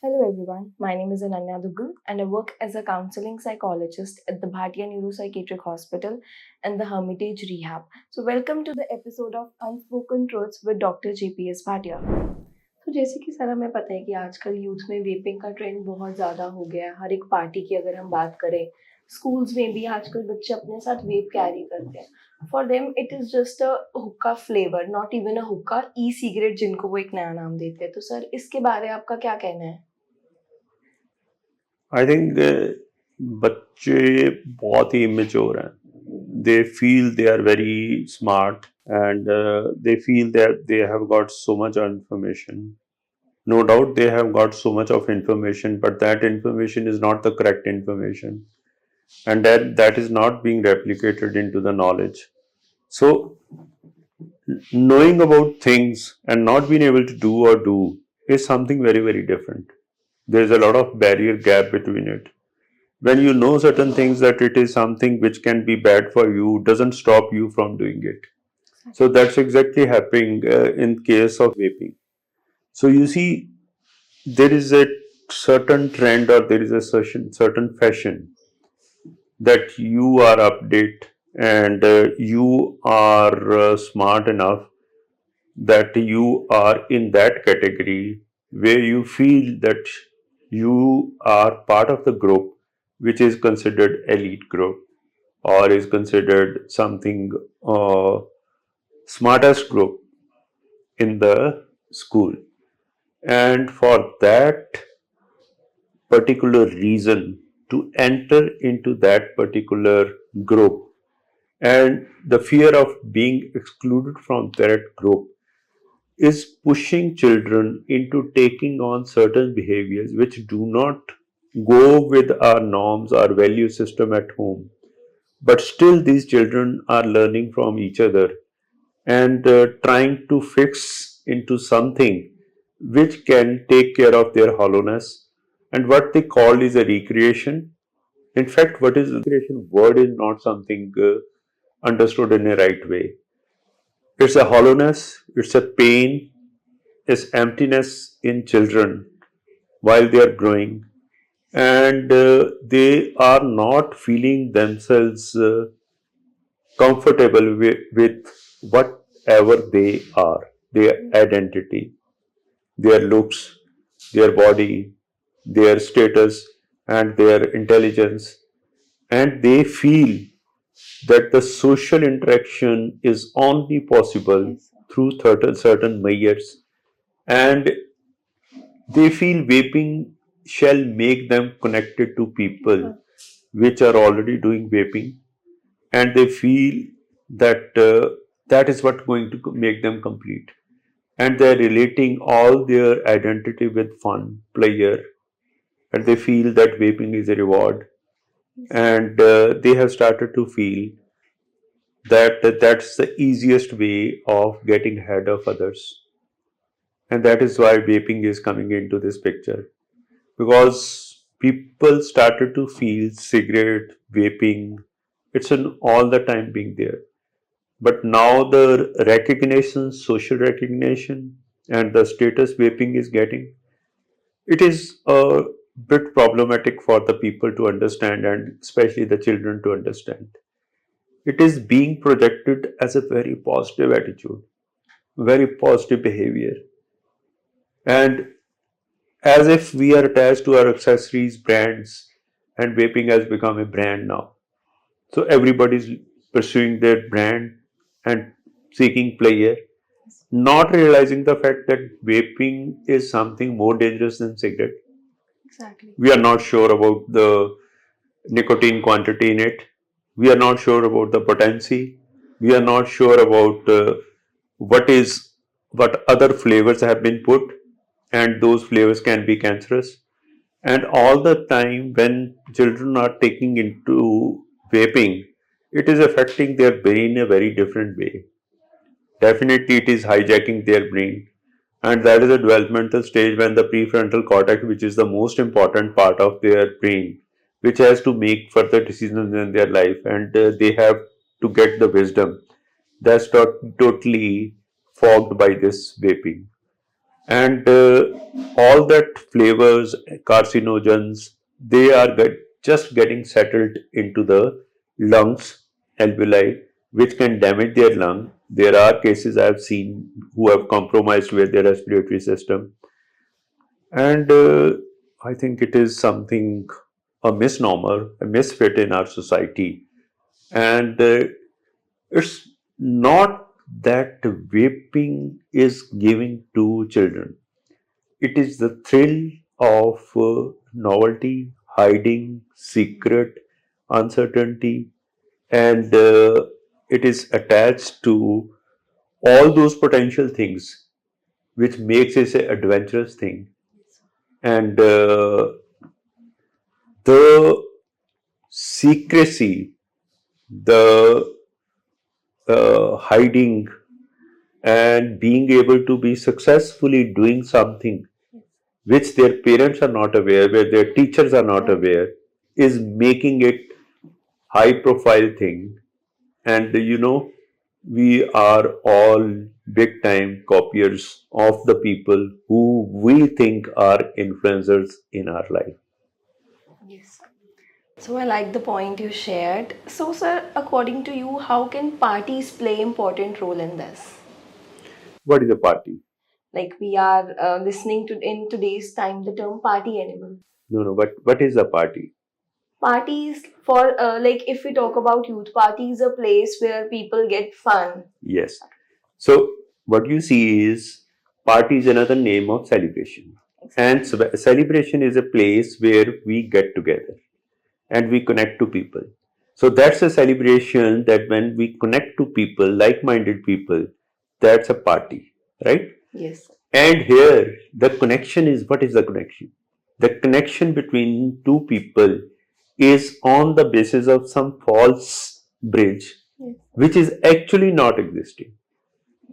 Hello everyone, my name is Ananya Dugal and I work as a counseling psychologist at the Bhatia Neuropsychiatric Hospital and the Hermitage Rehab. So welcome to the episode of Unspoken Truths with Dr. JPS Bhatia. तो जैसे कि sir हमें पता है कि आजकल youth में vaping का ट्रेंड बहुत ज़्यादा हो गया है। हर एक पार्टी की अगर हम बात करें, स्कूल्स में भी आजकल बच्चे अपने साथ वेप कैरी करते हैं। For them it is just a हुक्का फ्लेवर, नॉट इवन अ हुक्का, ई सिगरेट जिनको वो एक नया नाम देते हैं। तो सर इसके बारे में आपका क्या कहना है? आई थिंक बच्चे बहुत ही इमेच्योर हैं. They feel they are very smart and they feel that they have got so much information. No doubt they have got so much of information, but that information is not the correct information, and that is not being replicated into the knowledge. So knowing about things and not being able to do is something very, very different. There's a lot of barrier gap between it. When you know certain things that it is something which can be bad for you, doesn't stop you from doing it. So that's exactly happening in case of vaping. So you see, there is a certain trend or there is a certain fashion that you are update and you are smart enough that you are in that category where you feel that you are part of the group which is considered elite group or is considered something smartest group in the school, and for that particular reason to enter into that particular group and the fear of being excluded from that group is pushing children into taking on certain behaviors which do not go with our norms, our value system at home. But still, these children are learning from each other and trying to fix into something which can take care of their hollowness. And what they call is a recreation. In fact, what is recreation word is not something understood in a right way. It's a hollowness, it's a pain, it's emptiness in children while they are growing, and they are not feeling themselves comfortable with whatever they are, their identity, their looks, their body, their status, and their intelligence, and they feel that the social interaction is only possible through certain measures, and they feel vaping shall make them connected to people which are already doing vaping, and they feel that that is what going to make them complete, and they're relating all their identity with fun, pleasure, and they feel that vaping is a reward, and they have started to feel that that's the easiest way of getting ahead of others, and that is why vaping is coming into this picture, because people started to feel cigarette, vaping, it's an all the time being there. But now the recognition, social recognition, and the status vaping is getting, it is a bit problematic for the people to understand, and especially the children to understand. It is being projected as a very positive attitude, very positive behavior, and as if we are attached to our accessories, brands, and vaping has become a brand now. So everybody is pursuing their brand and seeking pleasure, not realizing the fact that vaping is something more dangerous than cigarette. Exactly. We are not sure about the nicotine quantity in it. We are not sure about the potency. We are not sure about what other flavors have been put, and those flavors can be cancerous. And all the time when children are taking into vaping, it is affecting their brain in a very different way. Definitely it is hijacking their brain, and that is a developmental stage when the prefrontal cortex, which is the most important part of their brain, which has to make further decisions in their life, and they have to get the wisdom, that's totally fogged by this vaping. and all that flavors, carcinogens, they are just getting settled into the lungs, alveoli, which can damage their lung. There are cases I have seen who have compromised with their respiratory system, and I think it is something, a misnomer, a misfit in our society, and it's not that vaping is giving to children. It is the thrill of novelty, hiding, secret, uncertainty, and it is attached to all those potential things which makes it an adventurous thing. And the secrecy, the hiding, and being able to be successfully doing something which their parents are not aware, where their teachers are not aware, is making it high profile thing. And we are all big time copiers of the people who we think are influencers in our life. Yes. So I like the point you shared. So, sir, according to you, how can parties play important role in this? What is a party? Like we are listening to in today's time the term party animal. No, no, but what is a party? Parties for like if we talk about youth, parties a place where people get fun. Yes. So what you see is party is another name of celebration. And celebration is a place where we get together and we connect to people. So that's a celebration, that when we connect to people, like minded people, that's a party, right? Yes. And here, the connection is, what is the connection? The connection between two people is on the basis of some false bridge, Yes. which is actually not existing.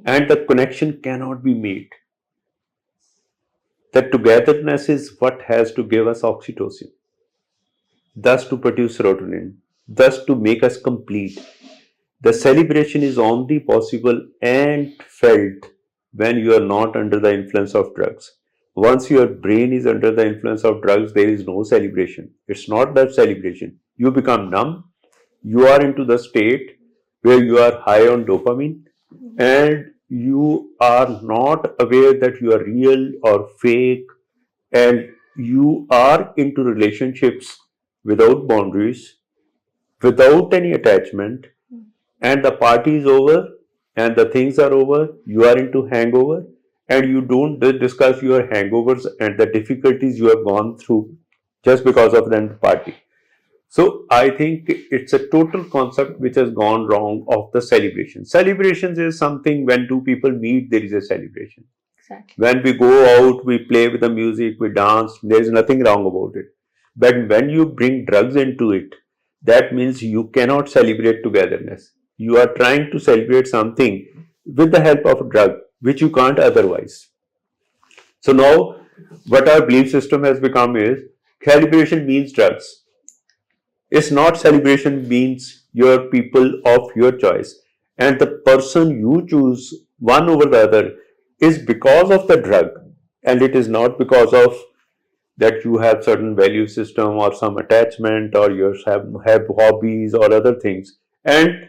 And the connection cannot be made. The togetherness is what has to give us oxytocin, thus to produce serotonin, thus to make us complete. The celebration is only possible and felt when you are not under the influence of drugs. Once your brain is under the influence of drugs, there is no celebration. It's not that celebration. You become numb, you are into the state where you are high on dopamine, and you are not aware that you are real or fake, and you are into relationships without boundaries, without any attachment, and the party is over and the things are over, you are into hangover, and you don't discuss your hangovers and the difficulties you have gone through just because of that party. So I think it's a total concept which has gone wrong of the celebration. Celebrations is something when two people meet, there is a celebration. Exactly. When we go out, we play with the music, we dance, there is nothing wrong about it. But when you bring drugs into it, that means you cannot celebrate togetherness. You are trying to celebrate something with the help of a drug, which you can't otherwise. So now, what our belief system has become is celebration means drugs. It's not celebration means your people of your choice. And the person you choose one over the other is because of the drug, and it is not because of that you have certain value system or some attachment, or you have hobbies or other things. And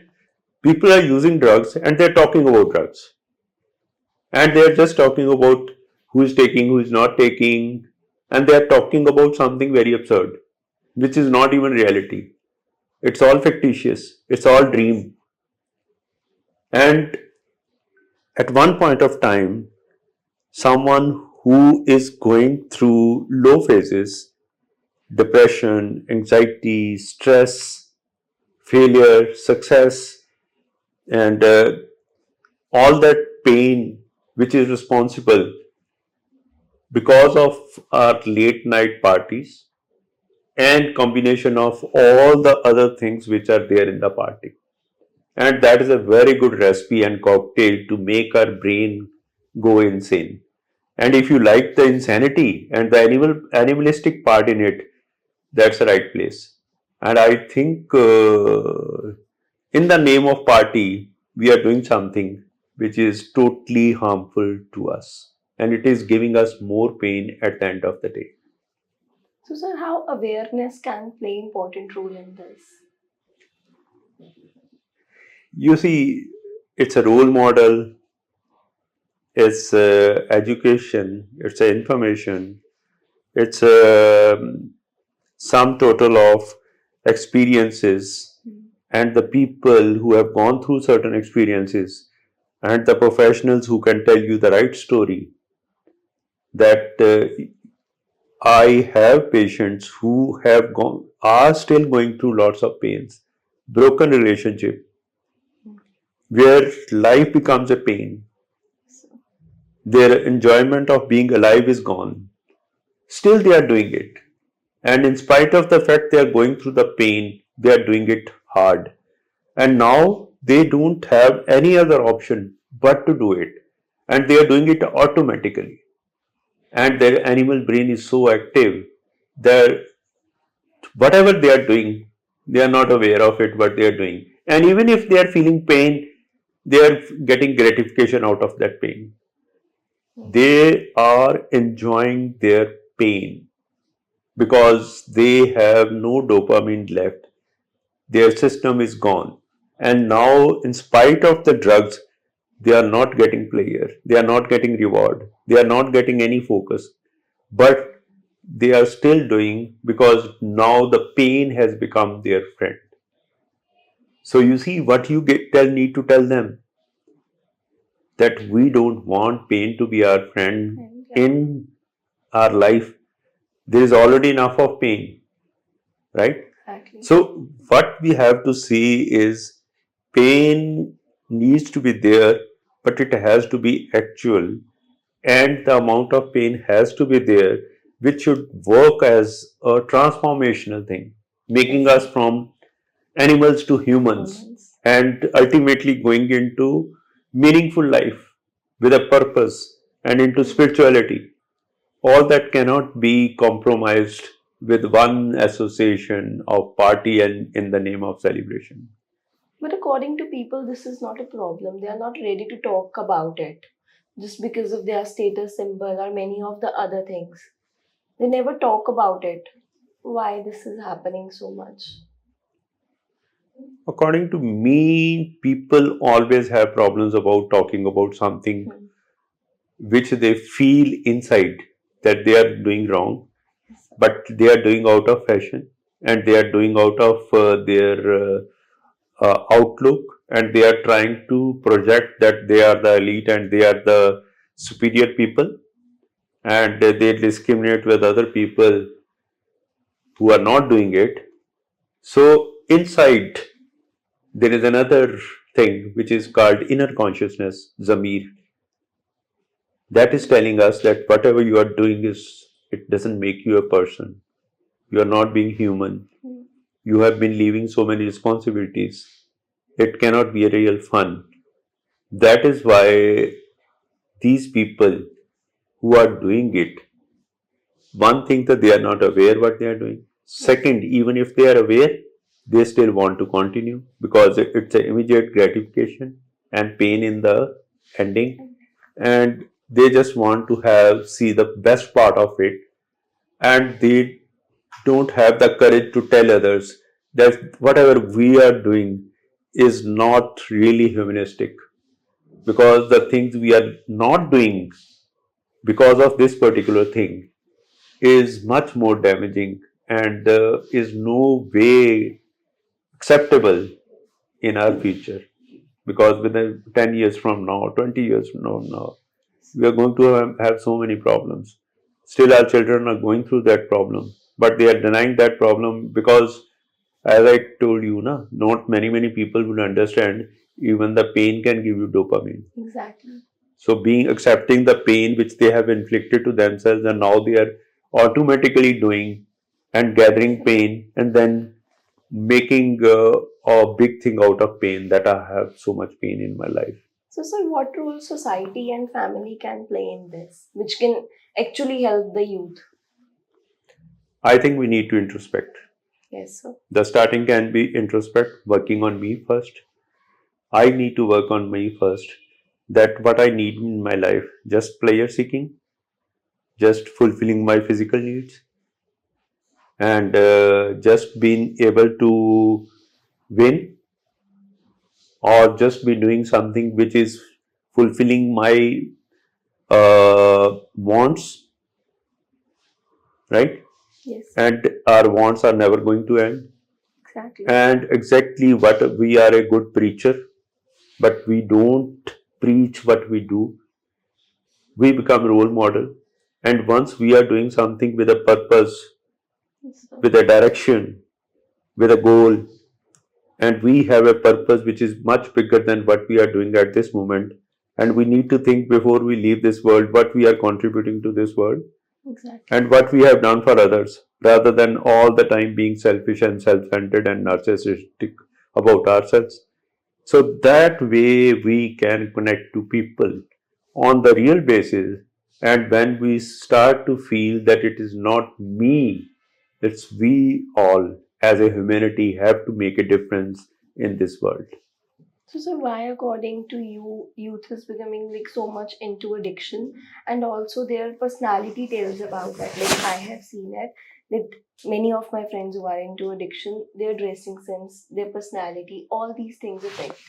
people are using drugs and they're talking about drugs. And they're just talking about who is taking, who is not taking, and they're talking about something very absurd, which is not even reality. It's all fictitious. It's all dream. And at one point of time, someone who is going through low phases, depression, anxiety, stress, failure, success, and all that pain which is responsible because of our late night parties and combination of all the other things which are there in the party. And that is a very good recipe and cocktail to make our brain go insane. And if you like the insanity and the animalistic part in it, that's the right place. And I think in the name of party, we are doing something which is totally harmful to us. and it is giving us more pain at the end of the day. So, sir, how awareness can play important role in this? You see, it's a role model, it's education, it's information, it's sum total of experiences and the people who have gone through certain experiences and the professionals who can tell you the right story. That I have patients who are still going through lots of pains, broken relationship, where life becomes a pain. Their enjoyment of being alive is gone. Still they are doing it. And in spite of the fact they are going through the pain, they are doing it hard. And now they don't have any other option but to do it. And they are doing it automatically. And their animal brain is so active that whatever they are doing, they are not aware of it, what they are doing. And even if they are feeling pain, they are getting gratification out of that pain. They are enjoying their pain because they have no dopamine left. Their system is gone. And now, in spite of the drugs, they are not getting pleasure, they are not getting reward, they are not getting any focus. But they are still doing because now the pain has become their friend. So you see what you need to tell them, that we don't want pain to be our friend in our life. There is already enough of pain, right? Exactly. So what we have to see is pain needs to be there, but it has to be actual, and the amount of pain has to be there, which should work as a transformational thing, making us from animals to humans, and ultimately going into meaningful life with a purpose and into spirituality. All that cannot be compromised with one association of party and in the name of celebration. But according to people, this is not a problem. They are not ready to talk about it just because of their status symbol or many of the other things. They never talk about it. Why this is happening so much? According to me, people always have problems about talking about something which they feel inside that they are doing wrong, but they are doing out of fashion, and they are doing out of their outlook, and they are trying to project that they are the elite and they are the superior people, and they discriminate with other people who are not doing it. So inside there is another thing which is called inner consciousness, Zamir, that is telling us that whatever you are doing it doesn't make you a person. You are not being human. You have been leaving so many responsibilities. It cannot be a real fun. That is why these people who are doing it, one thing that they are not aware what they are doing. Second, even if they are aware, they still want to continue because it's an immediate gratification and pain in the ending, and they just want to see the best part of it, and they don't have the courage to tell others that whatever we are doing is not really humanistic, because the things we are not doing because of this particular thing is much more damaging and is no way acceptable in our future, because within 10 years from now, 20 years from now, we are going to have so many problems. Still our children are going through that problem, but they are denying that problem because, as I told you, not many people will understand even the pain can give you dopamine. Exactly. So being accepting the pain which they have inflicted to themselves, and now they are automatically doing and gathering pain and then making a big thing out of pain, that I have so much pain in my life. So, sir, what role society and family can play in this, which can actually help the youth? I think we need to introspect. Yes, sir. The starting can be introspect, working on me first. I need to work on me first. that what I need in my life, just pleasure seeking, just fulfilling my physical needs, and just being able to win, or just be doing something which is fulfilling my wants, right? Yes. And our wants are never going to end. Exactly. And exactly what we are a good preacher, but we don't preach what we do. We become role model. And once we are doing something with a purpose, Yes, sir. with a direction, with a goal, and we have a purpose which is much bigger than what we are doing at this moment, and we need to think before we leave this world what we are contributing to this world. Exactly. And what we have done for others, rather than all the time being selfish and self-centered and narcissistic about ourselves. So that way we can connect to people on the real basis. And when we start to feel that it is not me, it's we all as a humanity have to make a difference in this world. So, sir, why, according to you, youth is becoming like so much into addiction, and also their personality tells about that. Like I have seen it that many of my friends who are into addiction, their dressing sense, their personality, all these things affect.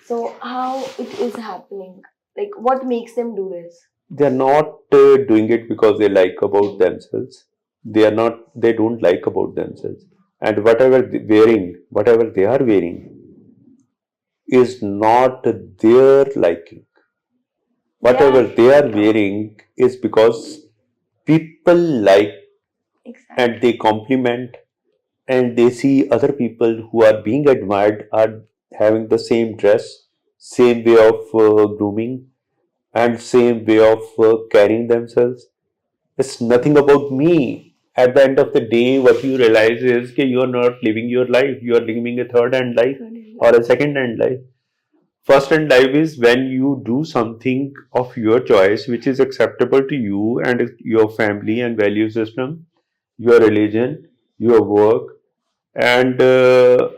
So, how it is happening? Like, what makes them do this? They're not doing it because they like about themselves. They are not. They don't like about themselves, and whatever they are wearing, is not their liking. Whatever they are wearing is because people like, Exactly. and they compliment, and they see other people who are being admired are having the same dress, same way of grooming, and same way of carrying themselves. It's nothing about me. At the end of the day, what you realize is that you are not living your life. You are living a third-hand life or a second-hand life. First-hand life is when you do something of your choice, which is acceptable to you and your family and value system, your religion, your work, and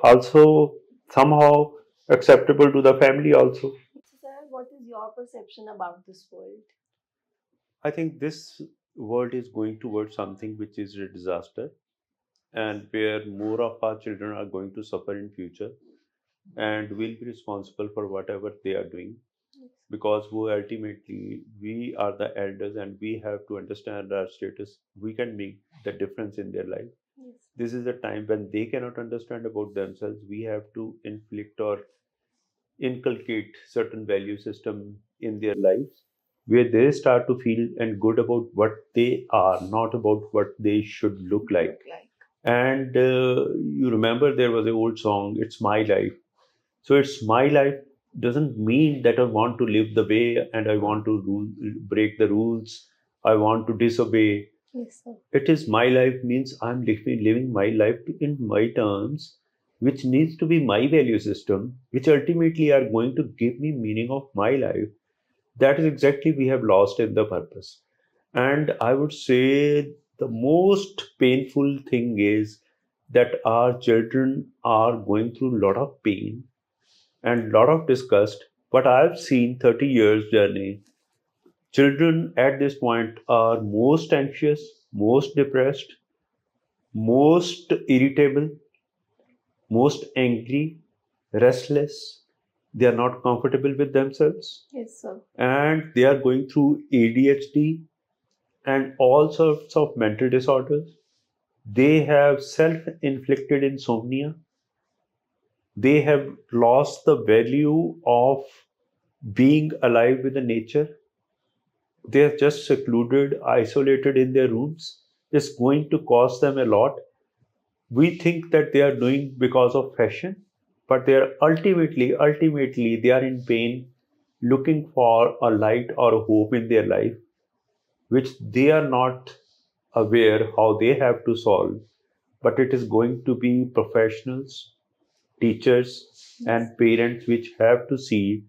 also somehow acceptable to the family also. So, sir, what is your perception about this world? I think this world is going towards something which is a disaster, and where more of our children are going to suffer in future, and will be responsible for whatever they are doing, because we are the elders and we have to understand our status. We can make the difference in their life. Yes. This is the time when they cannot understand about themselves. We have to inflict or inculcate certain value system in their lives, where they start to feel and good about what they are, not about what they should look like. And you remember there was an old song, "It's My Life." So it's my life doesn't mean that I want to live the way and I want to break the rules. I want to disobey. Yes, sir. It is my life means I'm living my life in my terms, which needs to be my value system, which ultimately are going to give me meaning of my life. That is exactly we have lost in the purpose. And I would say the most painful thing is that our children are going through a lot of pain and lot of disgust. But I've seen 30 years journey. Children at this point are most anxious, most depressed, most irritable, most angry, restless. They are not comfortable with themselves. Yes, sir. And they are going through ADHD and all sorts of mental disorders. They have self-inflicted insomnia. They have lost the value of being alive with the nature. They are just secluded, isolated in their rooms. It's going to cost them a lot. We think that they are doing because of fashion, but they are ultimately, they are in pain, looking for a light or a hope in their life, which they are not aware how they have to solve. But it is going to be professionals, teachers, and parents which have to see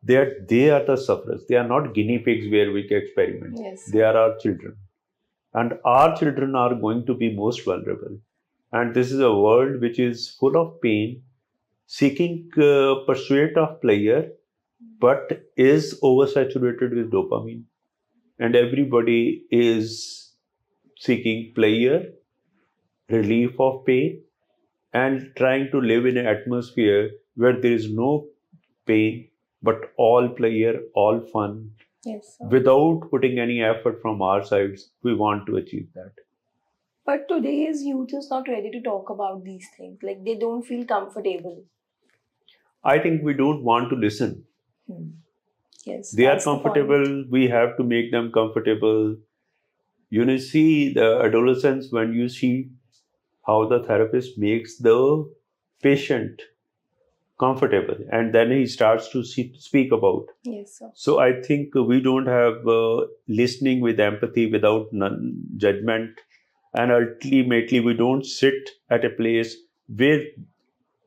that they are the sufferers. They are not guinea pigs where we can experiment. Yes. They are our children. And our children are going to be most vulnerable. And this is a world which is full of pain, seeking pursuit of pleasure, but is oversaturated with dopamine. And everybody is seeking pleasure, relief of pain, and trying to live in an atmosphere where there is no pain, but all pleasure, all fun. Yes, sir. Without putting any effort from our sides, we want to achieve that. But today's youth is not ready to talk about these things. Like they don't feel comfortable. I think we don't want to listen. Yes, They are that's the point. comfortable, we have to make them comfortable. You know, see the adolescents, when you see how the therapist makes the patient comfortable and then he starts to speak about. Yes, sir. So I think we don't have listening with empathy, without judgment, and ultimately we don't sit at a place where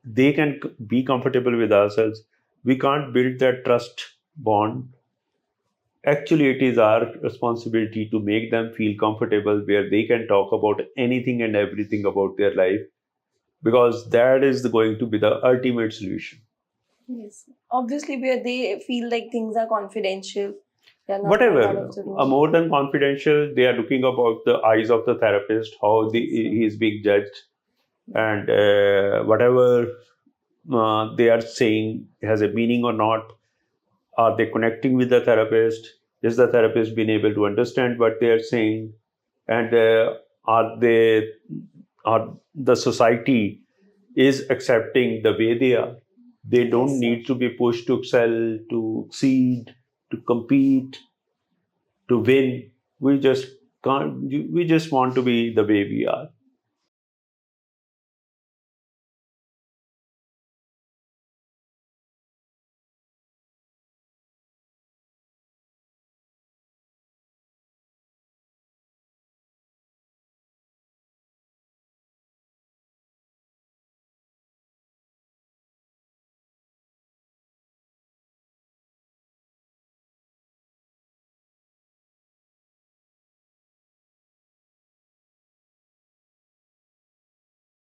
they can be comfortable with ourselves. We can't build that trust bond. Actually, it is our responsibility to make them feel comfortable where they can talk about anything and everything about their life, because that is going to be the ultimate solution. Yes. Obviously, where they feel like things are confidential. They are not let out Whatever, of the room. more than confidential, they are looking about the eyes of the therapist, how he is being judged, and whatever they are saying has a meaning or not. Are they connecting with the therapist? Is the therapist being able to understand what they are saying? And are the society is accepting the way they are? They don't Yes, sir. need to be pushed to excel, to exceed, to compete, to win. We just can't. We just want to be the way we are.